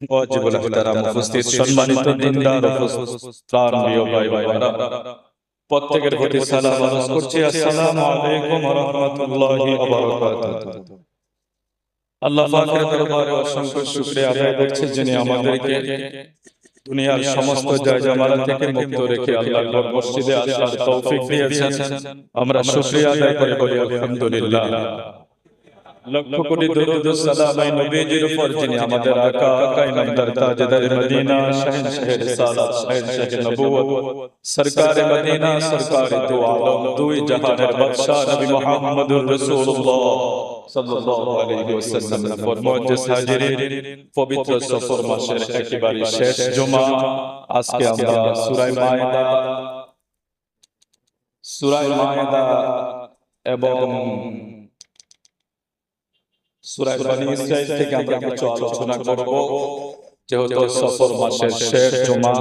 ওয়াজিবুল ইহতারাম উপস্থিত সম্মানিত দিনদার প্রাণপ্রিয় ভাই ভাইরা, প্রত্যেকের প্রতি সালাম আরজ করছি। আসসালামু আলাইকুম ওয়া রাহমাতুল্লাহি ওয়া বারাকাতুহু। আল্লাহ পাকের দরবারে অসংখ্য শুকরিয়া আদায় করছি, যিনি আমাদেরকে দুনিয়ার সমস্ত জায়জামালা থেকে মুক্ত রেখে আল্লাহর মসজিদে আসার তৌফিক দিয়েছেন। আমরা শুকরিয়া আদায় করে বলি আলহামদুলিল্লাহ। লক্ষ কোটি দরুদ ও সালাম এই নবীজির উপর, যিনি আমাদের আকা কায়নামদার তাজদার মদিনা, শাহেনশাহে রিসালাত, শাহেনশাহে নবুয়ত, সরকারে মদিনা, সরকারে দু আলম, দুই জাহানের বাদশা নবী মুহাম্মদুর রাসূলুল্লাহ সাল্লাল্লাহু আলাইহি ওয়াসাল্লামের উপর মুআজ্জাজ হাজিরিন, পবিত্র সফর মাসের একেবারে শেষ জুমা। আজকে আমরা সূরা মায়েদা এবং সূরা বনী ইসরাঈল থেকে আমরা কিছু আলোচনা করব। যেহেতু সফর মাসের শেষ জুমা,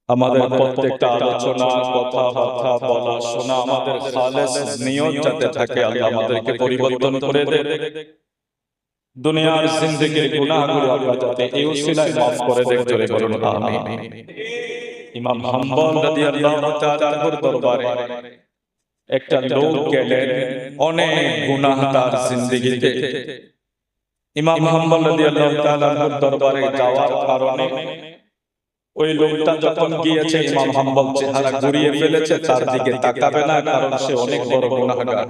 আমাদের প্রত্যেকটা আলোচনা, কথাবার্তা, বলা শোনা আমাদের খালেস নিয়ত যাতে থাকে, আল্লাহ আমাদেরকে পরিবর্তন করে দেন। দুনিয়ার জিন্দেগির গুনাহগুলো আল্লাহ যাতে এই উসিলায় মাফ করে দেন, জোরে বলুন আমিন। ইমাম হাম্বল রাদিয়াল্লাহু তাআলার দরবারে একটা লোক গেলেন অনেক গুনাহ তার জিন্দেগিতে। ইমাম হাম্বল রাদিয়াল্লাহু তাআলার দরবারে যাওয়ার কারণে ওই লোকটা যখন গিয়েছে, ইমাম হাম্বল চেহারা ঘুরিয়ে ফেলেছে, তার দিকে তাকাবে না, কারণ সে অনেক বড় গুনাহগার।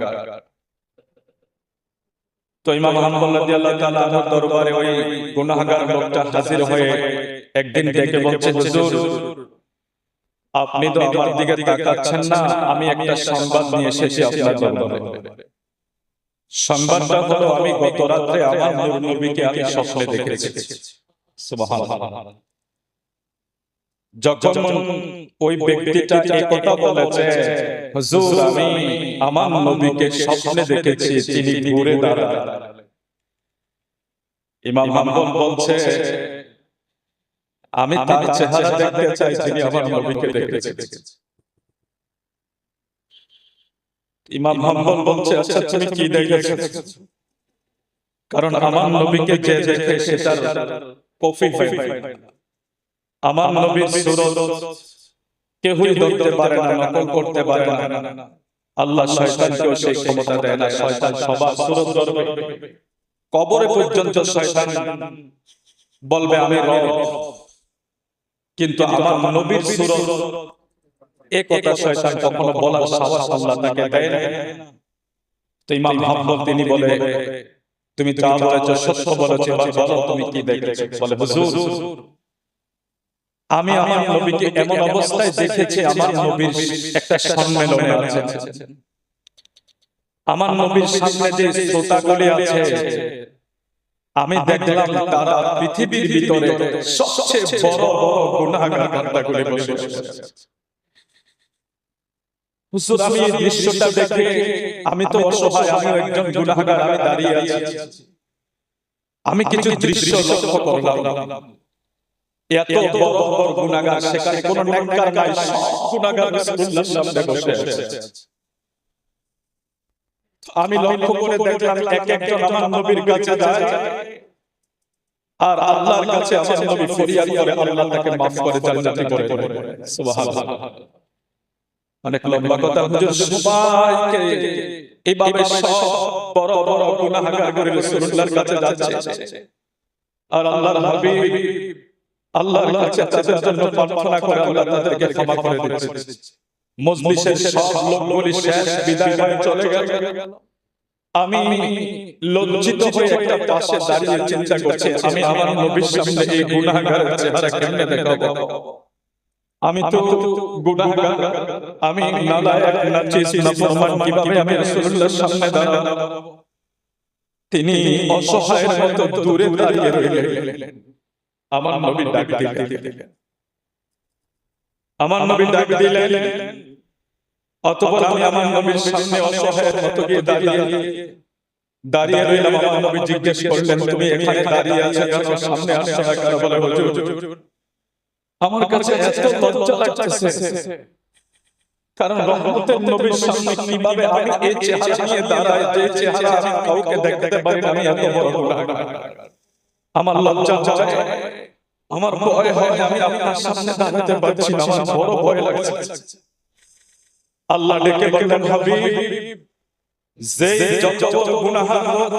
তো ইমাম হাম্বল রাদিয়াল্লাহু তাআলার দরবারে ওই গুনাহগার লোকটা হাজির হয়ে একদিন ডেকে বলছে, হুজুর আপনি তো আমার দিকে তাকাচ্ছেন না, আমি একটা সংবাদ নিয়ে এসেছি আপনার দরবারে। সংবাদটা হলো, আমি গত রাতে আমার নূর নবীকে আমি স্বপ্নে দেখেছি। সুবহানাল্লাহ। যখন ওই ব্যক্তিটা এই কথা বলেছে, হুজুর আমি আমার নবীকে স্বপ্নে দেখেছি, তিনি ঘুরে দাঁড়ালেন। ইমাম হাম্বল বলছে, আমি তার চেহারা দেখতে চাই যিনি আমার নবীকে দেখেছেন। ইমাম হাম্বল বলছে, আচ্ছা তুমি কি দেখেছো? কারণ আমার নবীকে যে দেখে সেটার কপি হয় না। আমার নবীর সুরত কেউই ধরতে পারে না, নকল করতে পারে না। আল্লাহ শয়তানকেও সেই ক্ষমতা দেয় না। শয়তান সবার সুরত ধরবে, কবরে পর্যন্ত শয়তান বলবে আমি রব, কিন্তু আমার নবীর সুরত এই কথা শয়তান কখনো বলার সাহস আল্লাহ তাকে দেয় না। তো ইমাম হাম্বল তিনি বলে, তুমি যা বলেছো সত্য বলেছো, বলো তুমি কি দেখেছো? বলে, হুজুর আমি আমার নবীকে এমন অবস্থায় দেখেছি, আমার নবীর একটা সম্মেলনে আছে, আমার নবীর সামনে যে শ্রোতাগুলি আছে, আমি দেখলাম তারা পৃথিবীর ভিতরে সবচেয়ে বড় বড় গুনাহগার বান্দাগুলি বসে আছে। হুজুর আমি এই দৃশ্যটা দেখে আমি তো অসহায়, আমি একজন গুনাহগার, আমি দাঁড়িয়ে আছি। আমি কিছু দৃশ্য লক্ষ্য করলাম, এত বড় বড় গুনাহগার, সেখানে কোনো নেককার নাই, সব গুনাহগার রাসূলুল্লাহর সামনে বসে আছে। আমি লক্ষ্য করে দেখলাম এক একজন আমার নবীর কাছে যায় আর আল্লাহর কাছে আমার নবী ফরিয়াদ করে, আল্লাহ তাকে maaf করে জান্নাতি করে দেন। সুবহানাল্লাহ। অনেক লম্বা কথা, হুজুর সবাইকে এইভাবে সব বড় বড় গুনাহগার করে রাসূলুল্লাহর কাছে যাচ্ছে আর আল্লাহর হাবিব আল্লাহর কাছে তাদের জন্য প্রার্থনা করে, আল্লাহ তাদেরকে ক্ষমা করে দিচ্ছে। মজলিসের সব লোকগুলি শেষ, বিদায় হয়ে চলে গেল। আমি লজ্জিত হয়ে একটা পাশে দাঁড়িয়ে চিন্তা করছি, আমি আমার নবীর সামনে এই গুনাহগারের চেহারা কেমনে দেখাবো? আমি তো গুনাহগার, আমি নালায়েক, নাচিস, নাফরমান, কিভাবে আমি রাসূলুল্লাহর সামনে দাঁড়াবো? তিনি অসহায়ের মতো দূরে দাঁড়িয়ে রইলেন। আমার নবী ডাক দিলেন, আমার নবী ডাক দিলেন। অতঃপর আমি আমার নবীর সামনে অসহায়ের মতো গিয়ে দাঁড়িয়ে রইলাম। আমার নবী জিজ্ঞেস করলেন, তুমি এখানে দাঁড়িয়ে আছো কেন? সামনে আসছো না কেন? বলে, হুজুর আমার কাছে এত লজ্জা লাগতেছে, কারণ রহমতের নবীর সামনে কিভাবে আমি এই চেহারা নিয়ে দাঁড়াই, যে চেহারা আমি কাউকে দেখতে পারি না, আমি এত বড় গুনাহগার। আমার লজ্জা হয়, আমার ভয় হয়, আমি আপনার সামনে দাঁড়াতে পারছি না, আমার বড় ভয় লাগছে। আল্লাহ ডেকে বললেন, হাবিব, যে যত গুনাহগার হোক,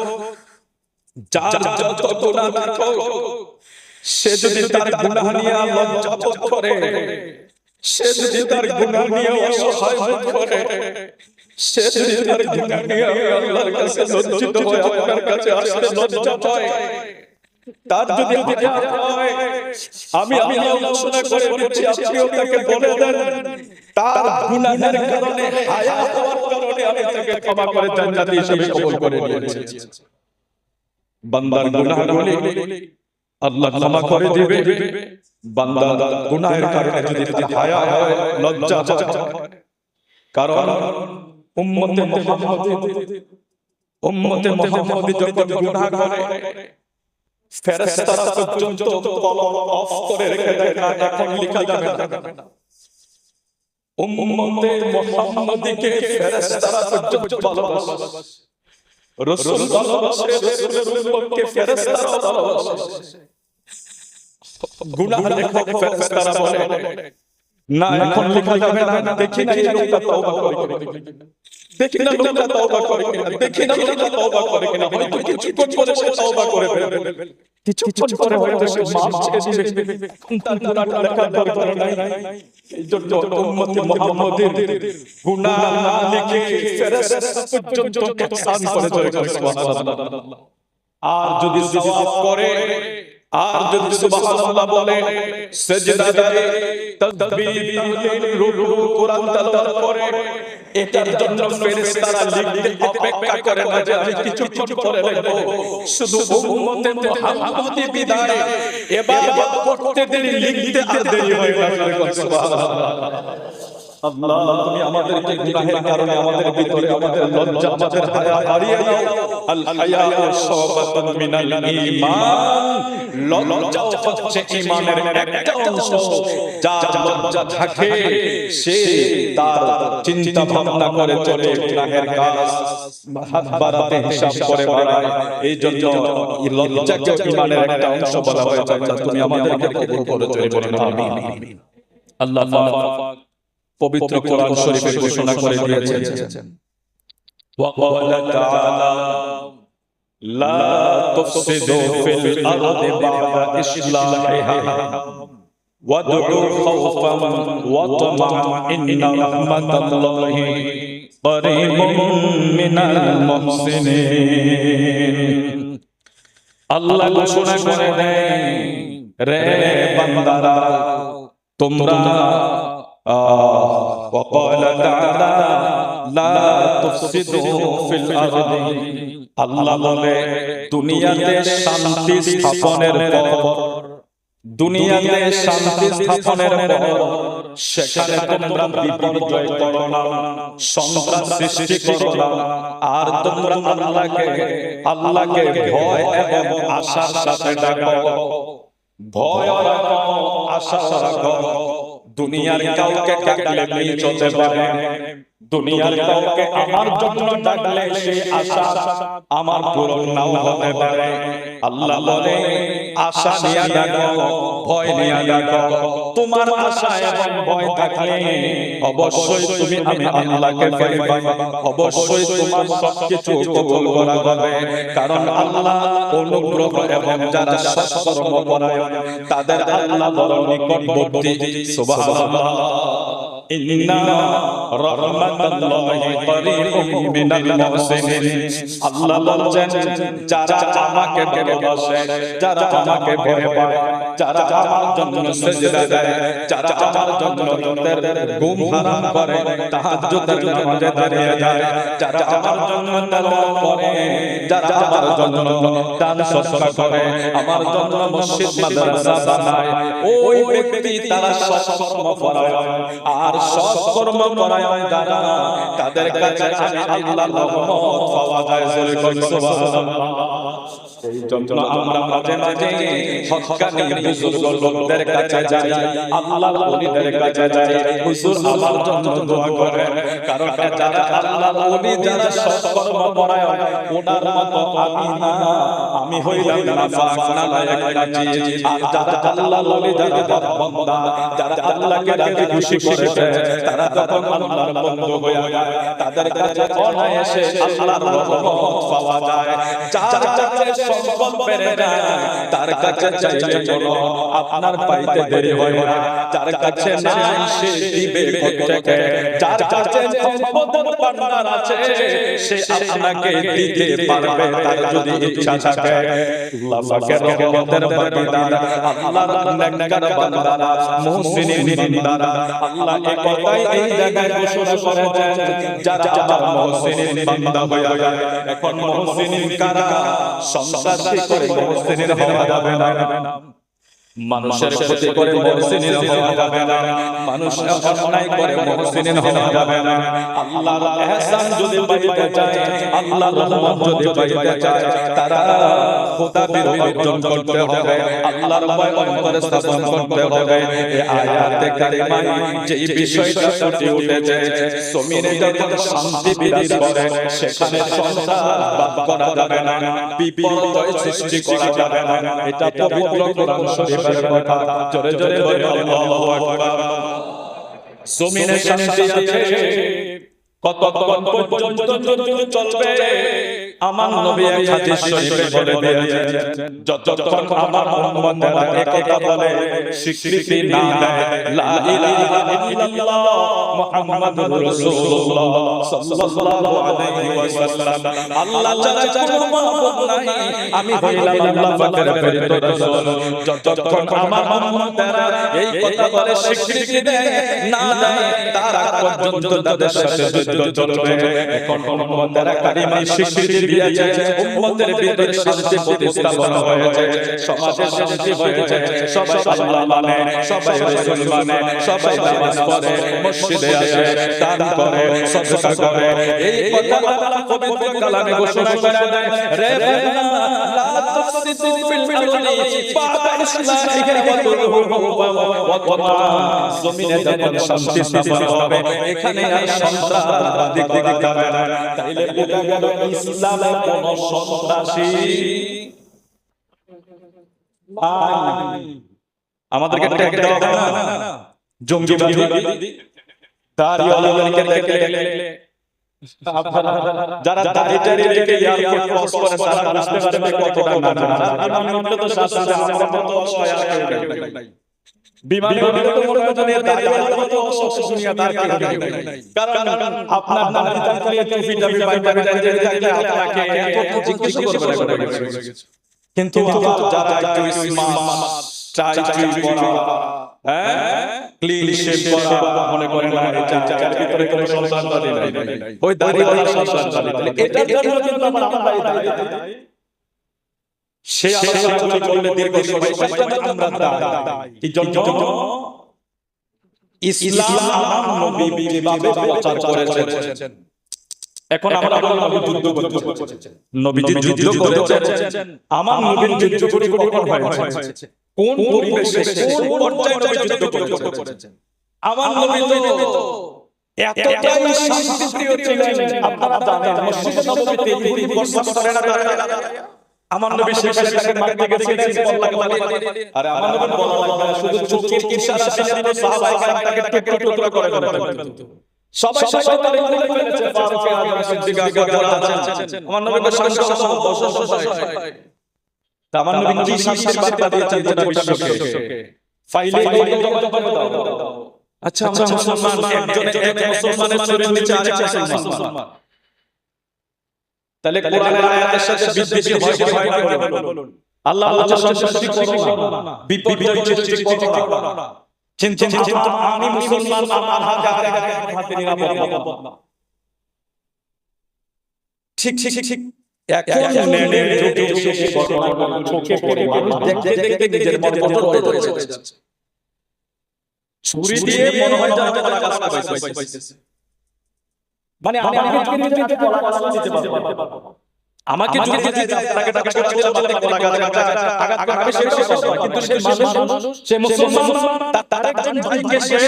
যার যত গুনাহ থাকুক, সে যদি তার গুনাহ নিয়ে লজ্জা বোধ করে, সে যদি তার গুনাহ নিয়ে অসহায় বোধ করে, সে যদি তার গুনাহ নিয়ে আল্লাহর কাছে লজ্জিত হয়, আপনার কাছে আসতে লজ্জা পায়, তার যদি আমি আল্লাহ ঘোষণা করে দিচ্ছি, আপনিও তাকে বলে দেন, তার গুনাহের কারণে, হায়া হওয়ার কারণে আমি তাকে ক্ষমা করে জান্নাতি হিসেবে কবুল করে নিয়েছি। বান্দার গুনাহগুলি আল্লাহ ক্ষমা করে দিবে। বান্দা গুনাহের কারণে যদি তার হায়া হয়, লজ্জা হয়, কারণ উম্মতে মুহাম্মদী যখন গুনাহ করে, ফেরেশতারা পর্যন্ত কলম অফ করে রেখে দেয়, না এখন লেখা যাবে না। উম্মতে মুহাম্মদীকে ফেরেশতারা পর্যন্ত ভালোবাসে, রাসূল ভালোবাসে, রাসূলের উম্মতকে ফেরেশতারা ভালোবাসে। গুনাহ লেখক ফেরেশতারা বলে, না এখন লেখা যাবে না, দেখি না এই লোকটা তওবা করে কিনা, দেখি না লোকটা তওবা করে কিনা, দেখি না লোকটা তওবা করে কিনা, হয়তো কিছুক্ষণ পরে সে তওবা করে ফেলবে, কিছুক্ষণ পরে হয়তো সে মাফ চেয়ে দিবে, এখন তার গুনাহটা লেখার দরকার নাই। এইজন্য উম্মতে মুহাম্মদের গুনাহ না লিখে ফেরেশতা পর্যন্ত ইহসান করে যায়, সুবহানাল্লাহ। আর যদি সওয়াব করে, আর যদি সুবহানাল্লাহ বলে, সিজদা দেয়, তাকবীর, তাহলিল, রুকু, কোরআন তেলাওয়াত করে, এটার জন্য ফেরেশতারা লিখতে অপেক্ষা করে না যে আমি কিছুক্ষণ পরে লিখব। শুধু উম্মতে মুহাম্মদী বিদায় ইবাদত করতে দেরি, লিখতে আর দেরি হয় না, সুবহানাল্লাহ। আল্লাহ, তুমি আমাদেরকে গুনাহের কারণে আমাদের ভিতরে আমাদের লজ্জা, আমাদের হায়া হারিয়ে দাও। আল হায়াউ শাবাতুন মিনাল ঈমান, লজ্জা হচ্ছে ঈমানের একটা অংশ। যার লজ্জা থাকে সে তার চিন্তা ভাবনা করে চলে, গুনাহের কাজ হাত বাড়াতে হিসাব করে বাড়ায়। এই জন্য এই লজ্জাকে ঈমানের একটা অংশ বলা হয়েছে। তুমি আমাদেরকে কবুল করে চলে, বলেন আমিন। আল্লাহ পাক পবিত্র কোরআন শরীফে ঘোষণা করে দিয়েছেন, ওয়া ক্বালা তাআলা লা তুফসিদু ফিল আরদি বা'দা ইসলাহিহা ওয়াদ'উ খাওফান ওয়া তামা'আন ইন্না রাহমাতাল্লাহি করিবুম মিনাল মুহসিনিন। আল্লাহ ঘোষণা করে দেন, রে বান্দারা, তোমরা وقال تعالى لا تفسدوا في الأرض, আল্লাহ বলে দুনিয়াতে শান্তি স্থাপনের পর, দুনিয়াতে শান্তি স্থাপনের পর সেখানে তোমরা বিপর্যয় করো না, সন্ত্রাস সৃষ্টি করো না, আর তোমরা আল্লাহকে ভয় এবং আশার সাথে ডাকো, ভয় রাখো, আশা রাখো। দুনিয়ার কাউকে ডাকলে মিল চলতে পারে, দুনিয়ার কাউকে আমার জন্য ডাকলে সেই আশা আমার পূরণ নাও হতে পারে। আল্লাহ বলে আশা নিয়ে ডাকো, ভয় নিয়ে ডাকো। তোমার আশা এবং ভয় থাকলে অবশ্যই তুমি আমি আল্লাহকে পাইবা, অবশ্যই তোমার সবকিছু কবুল করা হবে। কারণ আল্লাহ অনুগ্রহ এবং যারা সৎকর্ম করে তাদের আল্লাহ বড় নিকটবর্তী। সুবহানাল্লাহ। ইন্না রাহমাতাল্লাহি করিবুম মিনাল মুহসিনিন। আল্লাহ বলেন, যারা আমাকে ভালোবাসে, যারা আমাকে ভয় পায়, যারা আমার জন্য সিজদা দেয়, যারা আমার জন্য তাদের ঘুম হারাম করে, তাহাজ্জুদের নামাজে দাঁড়িয়ে যায়, যারা আমার জন্য তেলাওয়াত করে, যারা আমার জন্য দান সদকা করে, আমার জন্য মসজিদ মাদ্রাসা বানায়, ওই ব্যক্তি তারা সৎকর্ম পরায়ণ। আর সৎকর্ম পরায়ণ যারা, তাদের কাছে আমি আল্লাহর রহমত পাওয়া যায়। সুবহানাল্লাহ। এই জন্য আমরা মাঝে মাঝে হক্কানি বুজুর্গ লোকদের কাছে যাই, আল্লাহর ওলিদের কাছে যাই, হুজুর আমার জন্য দোয়া করেন। কারণ যারা আল্লাহর ওলি, যারা সৎকর্ম পরায়ণ, ওনার মতো আমি না, আমি হইলাম নাফাক নালায়েক নাজিজ। আর যারা আল্লাহর ওলি, যারা বান্দা, যারা আল্লাহকে রাজি খুশি করেছে, তারা যখন আল্লাহর বন্ধু হয়ে যায়, তাদের কাছে অনায়াসে আল্লাহর রহমত পাওয়া যায়। যার কাছে সম্পদ বেড়ে যায়, তার কাছে চাইলে কোনো আপনার পাইতে দেরি হয় না। যার কাছে নাই সে দিবে কোত্থেকে, যার কাছে সম্পদের ভান্ডার আছে সে আপনাকে দিতে পারবে, তার যদি ইচ্ছা থাকে। আল্লাহ পাকের রহমতের ভাগীদার, আল্লাহর নেককার বান্দারা, মুহসিনিন বান্দারা, আল্লাহ এই কথাই এই জায়গায় ঘোষণা করেছেন, যারা আমার মুহসিনিন বান্দা হয়ে যায়। এখন মুহসিনিন কারা? সংসার করে মুহসিনিন হওয়া যাবে না, মানুষের ক্ষতি করে মুহসিনিন হওয়া যাবে না, মানুষের অন্যায় করে মুহসিনিন হওয়া যাবে না। আল্লাহর ইহসান যদি পাইতে চায়, আল্লাহর রহমত যদি পাইতে চায়, তারা খোদা বিরোধী অর্জন করতে হবে, আল্লাহর ভয় অন্তরে স্থাপন করতে হবে। এই আয়াতে কারিমায় যে বিষয়টা ফুটে উঠেছে, জমিনে যখন শান্তি বিরাজ করে সেখানে সংসার বাদ করা যাবে না, বিপর্যয় সৃষ্টি করা যাবে না। এটা পবিত্র কোরআন শরীফ। জোরে জোরে বলে আল্লাহু আকবার। জমিনে শান্তি আছে কতক্ষণ পর্যন্ত চলবে? আমার নবী এক হাদিস শরীফে বলে দিয়েছেন, যতক্ষণ আমার উম্মতেরা একতা বলে, স্বীকৃতি না দেয় লা ইলাহা ইল্লাল্লাহ মুহাম্মাদুর রাসূলুল্লাহ সাল্লাল্লাহু আলাইহি ওয়াসাল্লাম, আল্লাহ ছাড়া কোনো মাবুদ নাই, আমি হইলাম আল্লাহ পাকের প্রেরিত রাসূল, যতক্ষণ আমার উম্মতেরা এই কথা বলে, স্বীকৃতি দেয় না দেয়, তার আগ পর্যন্ত তাদের সাথে যুদ্ধ চলবে। এখন উম্মতেরা কালিমায় স্বীকৃতি দিয়েছে, উম্মতের ভিতরে শান্তি প্রতিস্থাপন হয়েছে, সমাজে শান্তি হয়েছে, সবাই আল্লাহ মানে, সবাই রাসূল মানে, সবাই নামাজ পড়ে, মসজিদে আসে, দান করে, সদকা করে। এই কথা আল্লাহ পবিত্র কালামে ঘোষণা করে দেন, রে বান্দা লা তুফসিদু ফিল আরদি বা'দা ইসলাহিহা ওয়া তামা। জমিনে যখন শান্তি স্থাপন হবে, এখানে আর সন্ত্রাসবাদী করা যাবে না। তাইলে বোঝা গেল ইসলামে কোন সন্ত্রাসী নাই। আমাদেরকে ট্যাগ দেওয়া হয় না জঙ্গিবাদী, দাড়িওয়ালাদেরকে দেখলে যারা দাড়ি রেখে এয়ারপোর্ট ক্রস করে, তারা বুঝতে পারবে কতটা না জানা। আমি মনে তো শাস্তি আমার মতো অসহায় কেউ নাই। বিমান তো মনে হয় দাড়িওয়ালা মতো অসহায় দুনিয়া তার কেউ নাই। কারণ আপনার দাড়ি থাকলে টুপি টাপি পাইতে থাকলে আপনাকে এত জিজ্ঞেস করবে না। কিন্তু যারা একটু স্মার্ট টাইট পরা, ক্লিন শেভ করা, মনে করেন না এটা যার ভিতরে কোনো সন্তানবাদী নাই, ওই দাড়িওয়ালা সন্তানবাদী, এটার জন্য কিন্তু আমরা দায়ী। সে আলোচনা করলে দীর্ঘ সময় আমরা দায়ী। এই জন্য ইসলাম আমার নবী যেভাবে প্রচার করেছেন, এখন আমরা বললাম যুদ্ধ করেছেন, নবীজি যুদ্ধ করেছেন, আমার নবীর যুদ্ধ কখন হয়েছে, কোন পরিবেশে, কোন পর্যায়ে নবী যুদ্ধ করেছেন? আমার নবী তো এতটাই শান্তিপ্রিয় ছিলেন, আপনারা জানেন মসজিদে নববীতে ইহুদি বসবাস করে না। আমার নবী সেখানে তাকে মারতে গেছিলেন পল্লাকে মারি। আরে আমার নবী বলা লাগবে না, শুধু চোখের ইশারা ছিল, সাহাবায়ে কেরাম তাকে টুকরো করে দিতেন। সবাই তারে খুলে ফেলেছে, ফারুক আযম সিদ্দিক যারা আছেন, আমার নবীকে শান্ত বসে। আমার নবী কি শান্তির বার্তা দিয়েছেন গোটা বিশ্বকে? ফাইলে জমা করে দাও। আচ্ছা মুসলমান, এক মুসলমানের শরীর নিচে আরেক মুসলমান, তাহলে কোরআনের আয়াতের সাথে বিদ্বেষী হয় না বলুন। আল্লাহ সন্তুষ্টি করো না, বিপর্যয় সৃষ্টি করো না, কিন্তু আমি মুসলমান, আমার হাতে নিরাপদ না। ঠিক এখন নেনের যুগে এসে ঘটনাগুলো চোখে পড়ে, মানুষ দেখতে দেখতে নিজের মন বদল হয়ে যাচ্ছে। ছুরি দিয়ে মনে হয় যেন কলা গাছ পাইছে, মানে আমি কলা গাছ নিতে পারবো। আমাকে যদি আপনাকে টাকা চলে আমাকে বলা গেছে আঘাত করবে সেটা সব, কিন্তু সে মানুষ, সে মুসলমান, তার একজন ভাইকে সে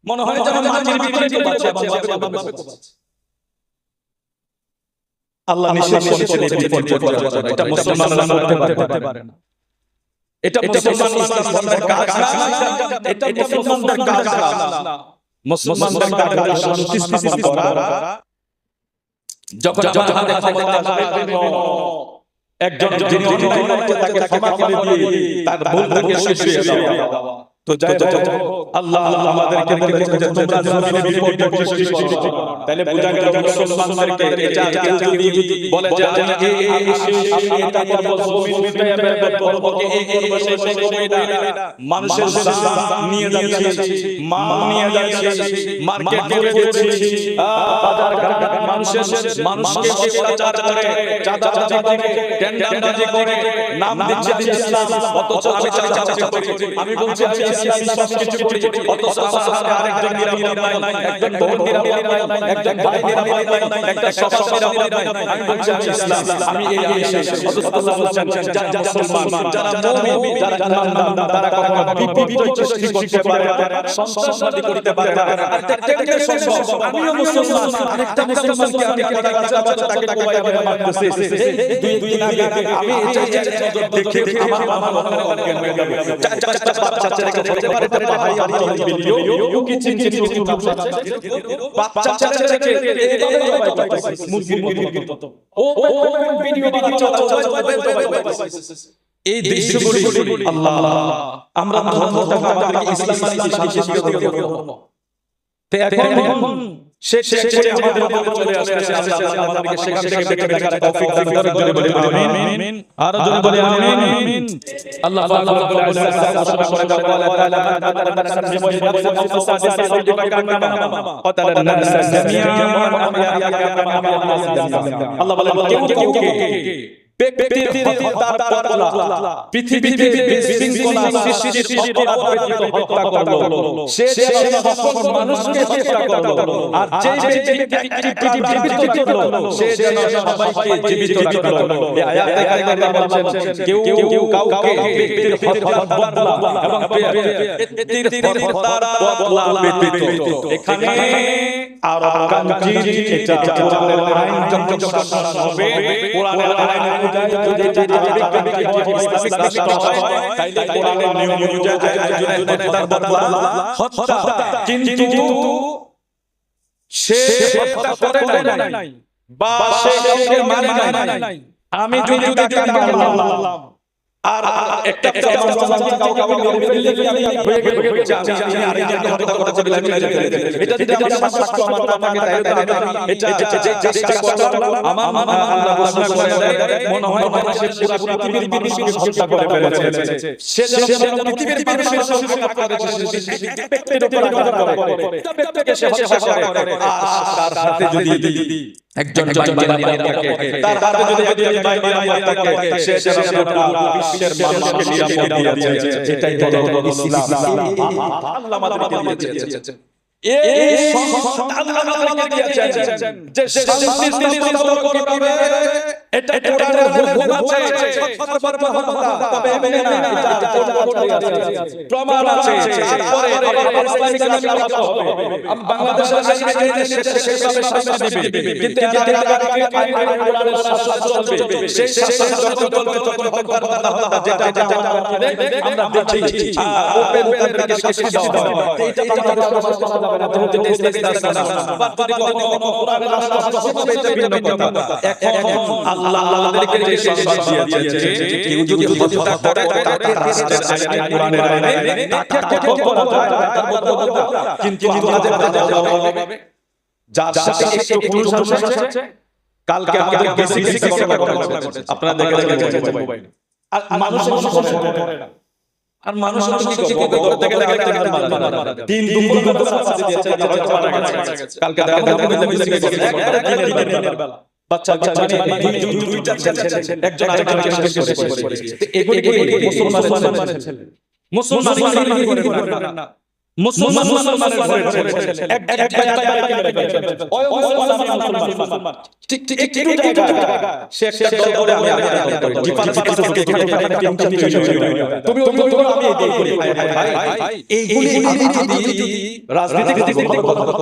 মনে হয় যেন মাটির ভিতরে বাচ্চা আল্লাহ নিষেধ করেছেন এই বিপর্যয় করার জন্য। এটা মুসলমানরা করতে পারে না। এটা মুসলমানদের কাজ না, এটা মুসলমানদের কাজ না। মুসলমানদের কাজ হলো শান্তি স্থাপন করা। যখন জাহাদের ক্ষমতা আসবে, একজন যিনি অন্যায় করছে তাকে ক্ষমা করে দিয়ে তার ভুল থেকে শুধরিয়ে দেওয়া। তো যাই আল্লাহ আমাদেরকে বলেছেন যে তোমরা জমিনে বিপর্যয় সৃষ্টি করো। তাহলে বোঝা গেল মুসলমানদেরকে এটা যদি বলে যে আমি এটা করব, জমিন মিটাইয়া বের করব, এই করব, সেই করব, এটা মানুষের জান নিয়ে যাচ্ছি, মাল নিয়ে যাচ্ছি, মার্কেট করে দিচ্ছি, বাজার ঘাট মানুষকে অত্যাচার করে, চাঁদাবাজি করে, টেন্ডারবাজি করে, নাম দিচ্ছে ইসলাম, অথচ আমি চাঁদাবাজি করি। আমি বলছি ইসলামী সবকিছু করি, অথচ আমার আরেকজন নিরাপদ নাই, একজন বোন নিরাপদ নাই, একজন ভাই নিরাপদ নাই, একটা সমাজ নিরাপদ নাই। আমি বলছি ইসলাম, আমি এই অথচ আল্লাহ বলছেন যারা মুসলমান, যারা মুমিন, যারা ইমানদার, তারা কখনো বিপর্যয় সৃষ্টি করতে পারে না, সন্ত্রাসবাদী করতে পারে না। আর দেখতে সম্ভব আমিও মুসলমান, আরেকটা মুসলমানকে আমি কথা কাছে তাকে কোবাই মারতেছি, দুই দিন আগে আমি এটা দেখে আমার অজ্ঞান হয়ে গেল। চারটা বাচ্চা ছেলেকে বলতে পারে ভাই আমি ভিডিও কি চিনচিন বাচ্চা ছেলেকে এইভাবে করতেছে মুরগির মতো, ও ভিডিও বাচ্চা এই দৃশ্যগুলি আল্লাহ আমরা ধর্মটাকে আমাদেরকে ইসলাম শিখিয়ে দেব। তো এখন সে আমাদের উপরে চলে আসছে, আল্লাহ আমাদেরকে সেখান থেকে দেখে দেখার তৌফিক দান করেন। জোরে বলি আমিন। আর জোরে বলি আমিন। আল্লাহ পাক রব্বুল ইজ্জত ঘোষণা করে দেন তাআলা আল্লাহ বলেন কেউ পৃথিবীতে বিশৃঙ্খলা সৃষ্টির অপরাধ হত্যা করলো, সে সকল মানুষকে হত্যা করলো, আর যে ব্যক্তি জীবিত করলো সে যেন সবাইকে জীবিত রাখলো। এই আয়াতে আল্লাহ বলেন কেউ কাউকে ব্যক্তির হত্যা বদলা এবং ব্যক্তির হত্যার বদলা ব্যতীত। এখানে আরব কান্ট্রি এটা কোরআনের আইন যখন শাসন হবে, কোরআনের আইন অনুযায়ী যদি ইসলামিক রাষ্ট্র হয় তাইলে কোরআনের নিয়ম অনুযায়ী হত্যার বদলা হত্যা। কিন্তু সে হত্যা করে নাই বা সে কাউকে মারে নাই, আমি যদি তাকে মারলাম আর একটা কাউকে আমি হয়ে গেল আমি আরেকজনকে হত্যা করতে চাইলাম, এটা যদি আমার শাস্তি আমার আমাকে তাই এটা চেষ্টা করলাম আমার আল্লাহ ঘোষণা করে দেয় মনে হয় মানুষের পুরো পৃথিবীর মানুষকে হত্যা করে ফেলেছে। সে যেন পৃথিবীর মানুষের সঙ্গে ঘাত করেছে, ব্যক্তির উপর ঘাত করে, ব্যক্তিকে সে হত্যা করে, আর তার সাথে যদি একজন বাইরে থাকে, তার হাতে যদি বাইরে থাকে, সে যেন বিশ্বের মানুষকে নিরাপদ দিয়েছে। এটাই হলো ইসলাম। আল্লাহ আমাদেরকে দিয়েছে এই আল্লাহ আমাদেরকে দিয়েছেন যে শান্তি স্থাপন করবে, এটা কোরআনের হুকুম আছে। তবে এমনি না, এটা প্রমাণ আছে। তারপরে ইসলামিক রাষ্ট্র হবে, বাংলাদেশের আইনে সেভাবে শাসন দিবে, কিন্তু কোরআনের শাসন চলবে। সেই শাসন যখন চলবে তখন হত্যা যেটা আমরা দেখছি ওপেন তাদেরকে শাস্তি দেওয়া হয়। এটা বাংলাদেশের করা যাবে না, যেহেতু ইসলাম শাসন। বাট যদি কোনো কোরআনের শাসন হবে এটা ভিন্ন কথা। এখন আল্লাহ আমাদেরকে যে শাসন দিয়েছে, কেউ যদি হত্যা করে তাকে রাষ্ট্রের আইনে কোরআনের আইনে তাকে হত্যা করা যায়, তার হত্যা। কিন্তু আজ হবে যার সাথে একটু পুরুষ আছে, কালকে আমাদের বেসিক কথা বলছে, আপনারা দেখেছেন মোবাইলে, আর মানুষের করে না। আর মানুষ কি করে ধরতে গেলে তিন দুপুর কথা দিয়েছে, হয়তো মারা গেছে। কালকে দেখা বেসিক দিনের বেলা বাচ্চা দুইটা ছেলে একজন আরেকজনকে শেষ করে এগুলি মুসলমান ছেলে করে না। মুসলমানের ঘরে ছেলে এক ভাই মেরে ফেলেছে ওই মুসলমান ঠিক একটু জায়গা সে একটা দল করে আমি করি ডিফারেন্স থেকে এখানে তুমি আমি এই করি ভাই এইগুলি যদি রাজনীতিক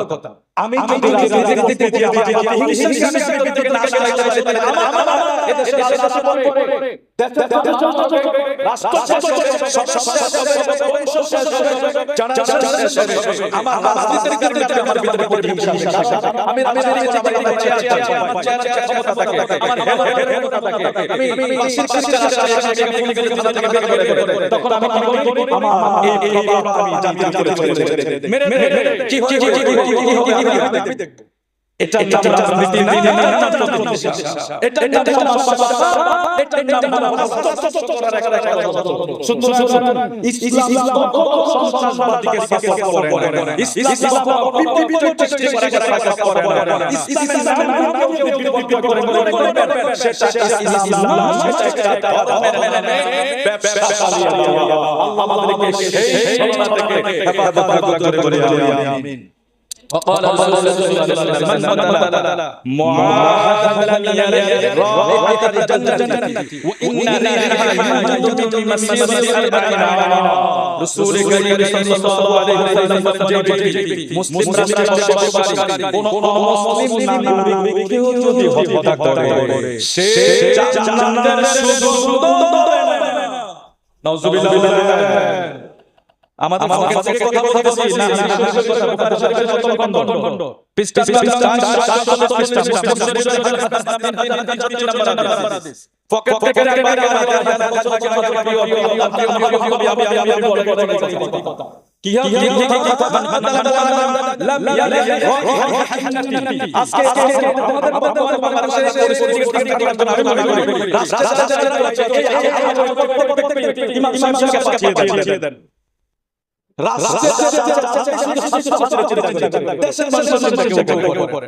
কথা আমি যদি রাজনীতিতে যে আমার হিংসা থেকে না আসে আমার এদেশে রাজনীতি করে রাষ্ট্র আমার রাজনীতির কারণে আমার ভিতরে পড়ে হিংসা আমি রাজনীতি ক্ষমতা থাকে আমার ক্ষমতা থাকে আমি বাসির কাছে আসে ফোন করে থানা থেকে বের করে তখন আমি কি করি আমার এই প্রভাব আমি জানতে করে মেরে কি হবে দেখব এটা রাজনীতি না এটা ইসলাম সন্ত্রাসবাদীকে সাপোর্ট করে না ইসলাম পৃথিবীতে চেষ্টা করে না ইসলাম সেটা ইসলাম সেটা ব্যবসা আল্লাহ আমাদেরকে সেই সন্ত্রাস থেকে হেফাজত করে আমিন وقال رسول الله صلى الله عليه وسلم من بدل معاهدة لم يرد رائحة الجنة وإن ريحها يوجد من مسيرة 40 عاما رسول كريم صلى الله عليه وسلم যেটি মুসলিম রাষ্ট্রের কোন মুসলিম নাগরিককেও যদি হত্যা করে সে জান্নাতের সুগন্ধ পাবে না নাউজুবিল্লাহ আমাদের পক্ষে থেকে কথা বলতেছি না বুখারী শরীফের খন্ড পৃষ্ঠা হাদিস পকেট থেকে একবার কি আজকে আমাদের বাংলাদেশের পরিস্থিতি ইমাম সাহেবকে পাঠিয়ে দেন দেশের মানুষের উপরে আমি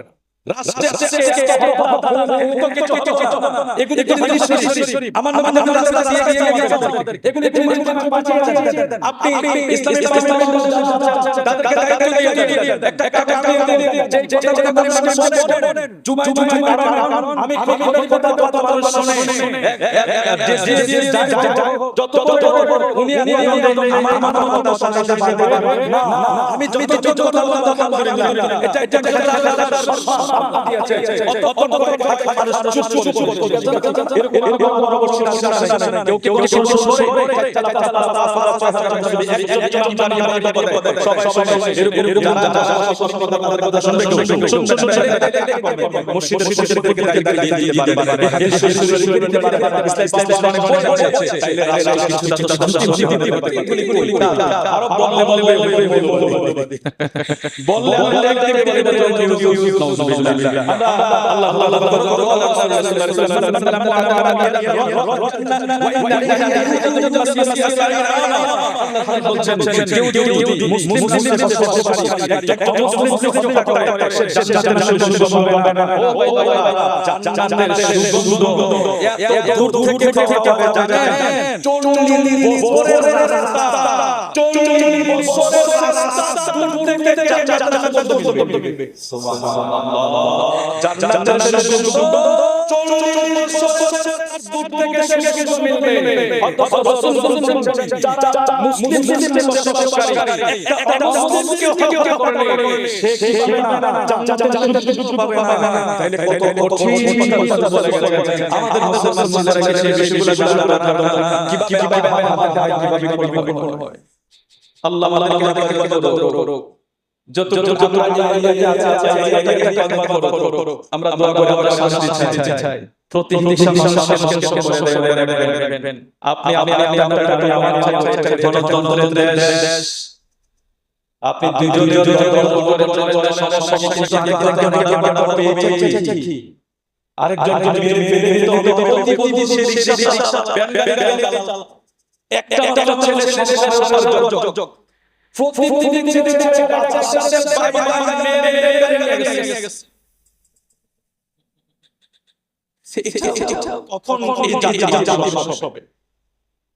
আল্লাহ যত আমরা দোয়া করে আমরা শান্তি চাই প্রতিহিংসা আপনি গণতন্ত্রের দেশ আপনি আরেকজন কখন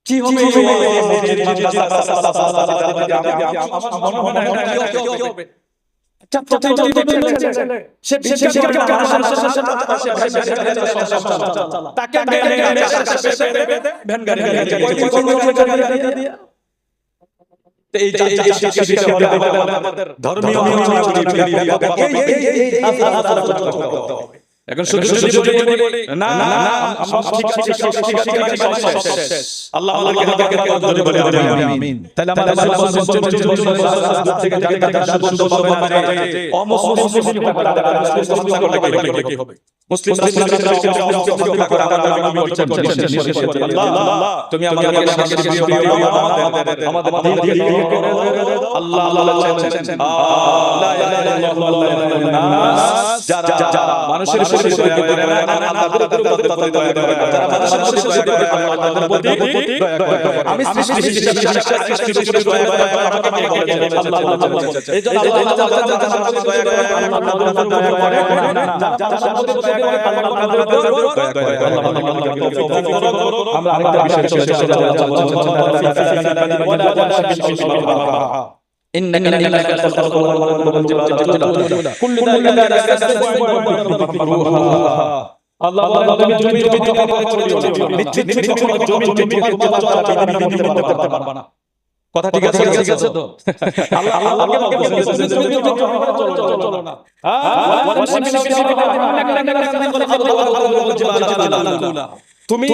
কি হবে এখন শুধু বলি না আল্লাহ বলে আমিন। তাহলে আমাদের থেকে মুসলিম তুমি আমাদের মানুষের কথা ঠিক আছে তো তুমি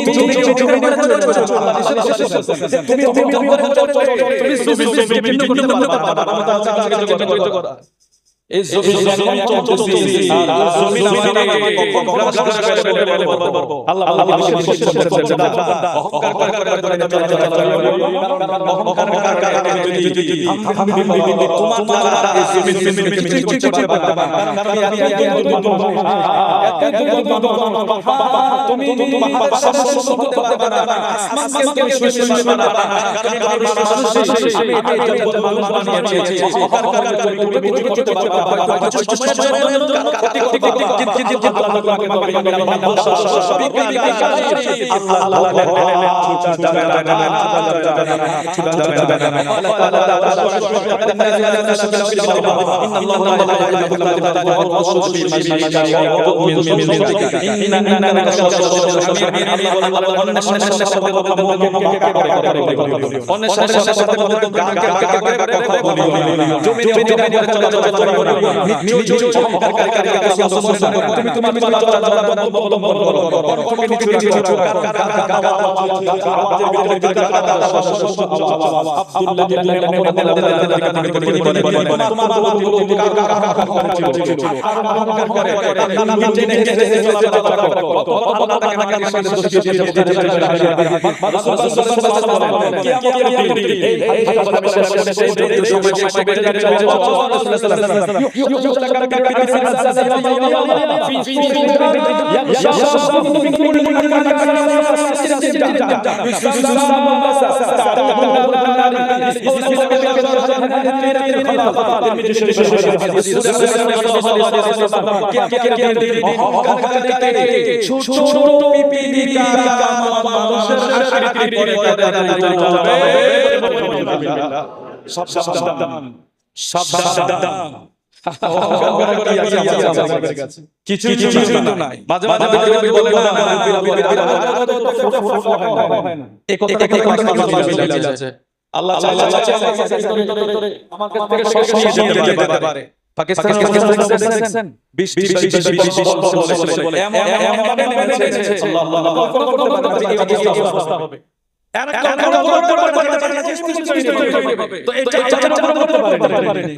কিছু নাই মাঝে মাঝে বলে আল্লাহ আমার কাছ থেকে সব নিয়ে যেতে পারে। পাকিস্তান দেখছেন 20 বলে এমন অবস্থা হবে তো এটা করতে পারেনি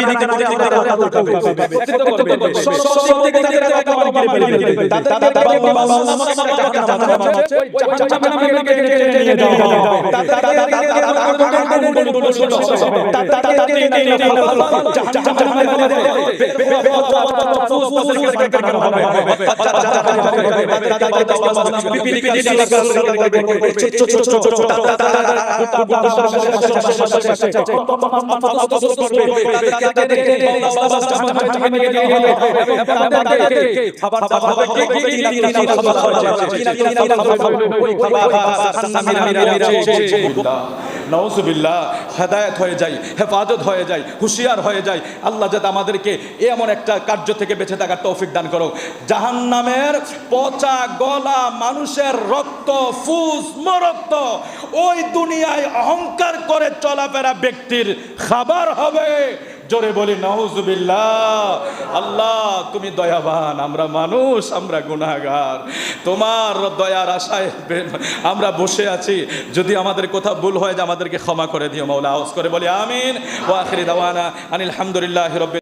মানুষের জানাতে আমাদের আল্লাহ করবে সব থেকে তাদের আল্লাহ ঘিরে ফেলবে তাদের বাবা আমাকে জাহান্নামে ওই জাহান্নামে নিয়ে যাওয়া হবে নাউজুবিল্লাহ হেদায়েত হয়ে যায়, হেফাজত হয়ে যায়, হুঁশিয়ার হয়ে যায়। আল্লাহ যাতে আমাদেরকে এমন একটা কার্য থেকে বেঁচে থাকার তৌফিক দান করো। জাহান্নামের পচা গলা মানুষের রক্ত ফুস মরক্ত ওই দুনিয়ায় অহংকার করে চলাফেরা ব্যক্তির খাবার হবে। জোরে বলি নাউজুবিল্লাহ। আল্লাহ তুমি দয়াবান, আমরা মানুষ, আমরা গুনাহগার, তোমার দয়ার আশায় আমরা বসে আছি। যদি আমাদের কোথাও ভুল হয় যে আমাদেরকে ক্ষমা করে দিও মাওলা। আওয়াজ করে বলি আমিন। ওয়া আখিরি দাওয়ানা আনিল হামদুলিল্লাহি রাব্বিল